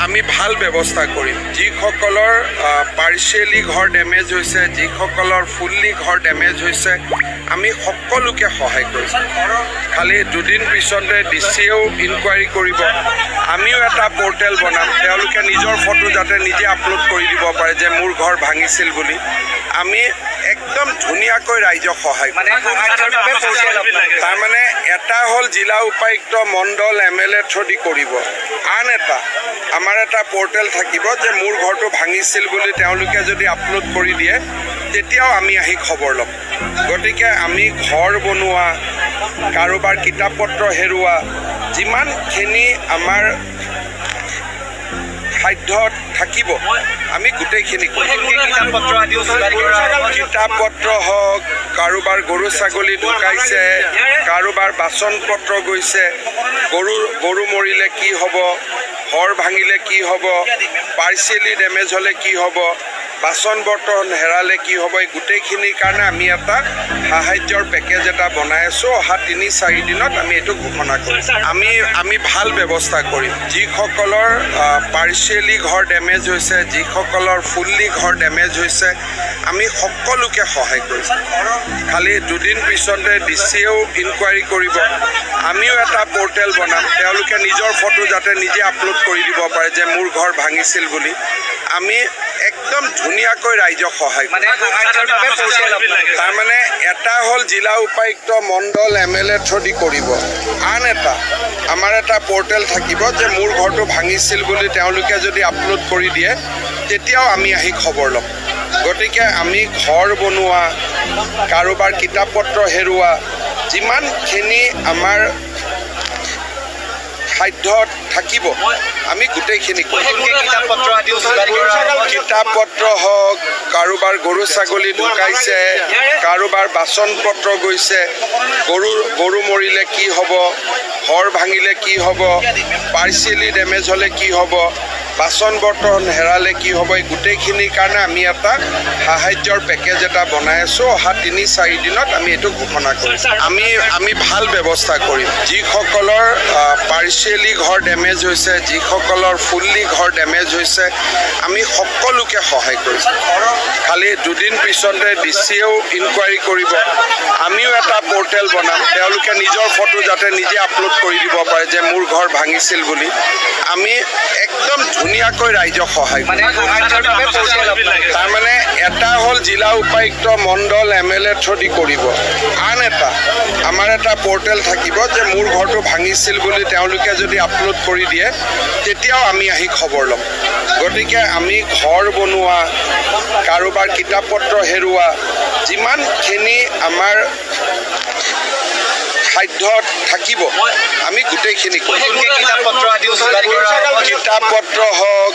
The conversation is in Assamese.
আমি ভাল ব্যৱস্থা কৰিম। যিসকলৰ পাৰ্চিয়েলি ঘৰ ডেমেজ হৈছে, যিসকলৰ ফুল্লি ঘৰ ডেমেজ হৈছে, আমি সকলোকে সহায় কৰিম। খালি দুদিন পিছতে ডিচিয়েও ইনকুৱাৰী কৰিব। আমিও এটা পৰ্টেল বনাম, তেওঁলোকে নিজৰ ফটো যাতে নিজে আপলোড কৰি দিব পাৰে যে মোৰ ঘৰ ভাঙিছিল বুলি। আমি একদম ধুনীয়াকৈ ৰাইজক সহায় কৰিম। তাৰমানে এটা হ'ল জিলা উপায়ুক্ত, মণ্ডল, MLA থ্ৰুদি কৰিব। আন এটা আমাৰ এটা পৰ্টেল থাকিব যে মোৰ ঘৰটো ভাঙিছিল বুলি তেওঁলোকে যদি আপলোড কৰি দিয়ে, তেতিয়াও আমি আহি খবৰ ল'ম। গতিকে আমি ঘৰ বনোৱা, কাৰোবাৰ কিতাপ পত্ৰ হেৰুওৱা, যিমানখিনি আমাৰ সাধ্যত থাকিব আমি গোটেইখিনি কিতাপ পত্ৰ হওক, কাৰোবাৰ গৰু ছাগলী ঢুকাইছে, কাৰোবাৰ বাচন পত্ৰ গৈছে, গৰু মৰিলে কি হ'ব, ঘৰ ভাঙিলে কি হ'ব, পাৰ্চিয়েলি ডেমেজ হ'লে কি হ'ব, বাচন বৰ্তন হেৰালে কি হ'ব, এই গোটেইখিনিৰ কাৰণে আমি এটা সাহায্যৰ পেকেজ এটা বনাই আছোঁ। অহা 3-4 দিনত আমি এইটো ঘোষণা কৰিম। আমি ভাল ব্যৱস্থা কৰিম। যিসকলৰ পাৰ্চিয়েলি ঘৰ ডেমেজ হৈছে, যিসকলৰ ফুল্লি ঘৰ ডেমেজ হৈছে, আমি সকলোকে সহায় কৰিম। খালি দুদিন পিছতে ডিচিয়েও ইনকুৱাৰী কৰিব। আমিও এটা পৰ্টেল বনাম, তেওঁলোকে নিজৰ ফটো যাতে নিজে আপলোড কৰি দিব পাৰে যে মোৰ ঘৰ ভাঙিছিল বুলি। আমি একদম ধুনীয়াকৈ ৰাইজক সহায় কৰিম। তাৰমানে এটা হ'ল জিলা উপায়ুক্ত, মণ্ডল, MLA থ্ৰুদি কৰিব। আন এটা আমাৰ এটা পৰ্টেল থাকিব যে মোৰ ঘৰটো ভাঙিছিল বুলি তেওঁলোকে যদি আপলোড কৰি দিয়ে, তেতিয়াও আমি আহি খবৰ ল'ম। গতিকে আমি ঘৰ বনোৱা, কাৰোবাৰ কিতাপ পত্ৰ হেৰুওৱা, যিমানখিনি আমাৰ সাধ্যত থাকিব আমি গোটেইখিনি কিতাপ পত্ৰ হওক, কাৰোবাৰ গৰু ছাগলী ঢুকাইছে, কাৰোবাৰ বাচন পত্ৰ গৈছে, গৰু মৰিলে কি হ'ব, ঘৰ ভাঙিলে কি হ'ব, পাৰ্চিয়েলি ডেমেজ হ'লে কি হ'ব, বাচন বৰ্তন হেৰালে কি হ'ব, এই গোটেইখিনিৰ কাৰণে আমি এটা সাহায্যৰ পেকেজ এটা বনাই আছোঁ। অহা 3-4 দিনত আমি এইটো ঘোষণা কৰিম। আমি ভাল ব্যৱস্থা কৰিম। যিসকলৰ পাৰ্চিয়েলি ঘৰ ডেমেজ হৈছে, যিসকলৰ ফুল্লি ঘৰ ডেমেজ হৈছে, আমি সকলোকে সহায় কৰিম। খালি দুদিন পিছতে ডিচিয়েও ইনকুৱাৰী কৰিব। আমিও এটা পৰ্টেল বনাম, তেওঁলোকে নিজৰ ফটো যাতে নিজে আপলোড কৰি দিব পাৰে যে মোৰ ঘৰ ভাঙিছিল বুলি। আমি একদম ধুনীয়াকৈ ৰাইজক সহায় কৰিম। তাৰমানে এটা হ'ল জিলা উপায়ুক্ত, মণ্ডল, MLA থ্ৰুদি কৰিব। আন এটা আমাৰ এটা পৰ্টেল থাকিব যে মোৰ ঘৰটো ভাঙিছিল বুলি তেওঁলোকে যদি আপলোড কৰি দিয়ে, তেতিয়াও আমি আহি খবৰ ল'ম। গতিকে আমি ঘৰ বনোৱা, কাৰোবাৰ কিতাপ পত্ৰ হেৰুওৱা, যিমানখিনি আমাৰ সাধ্যত থাকিব আমি গোটেইখিনি কিতাপ পত্ৰ হওক,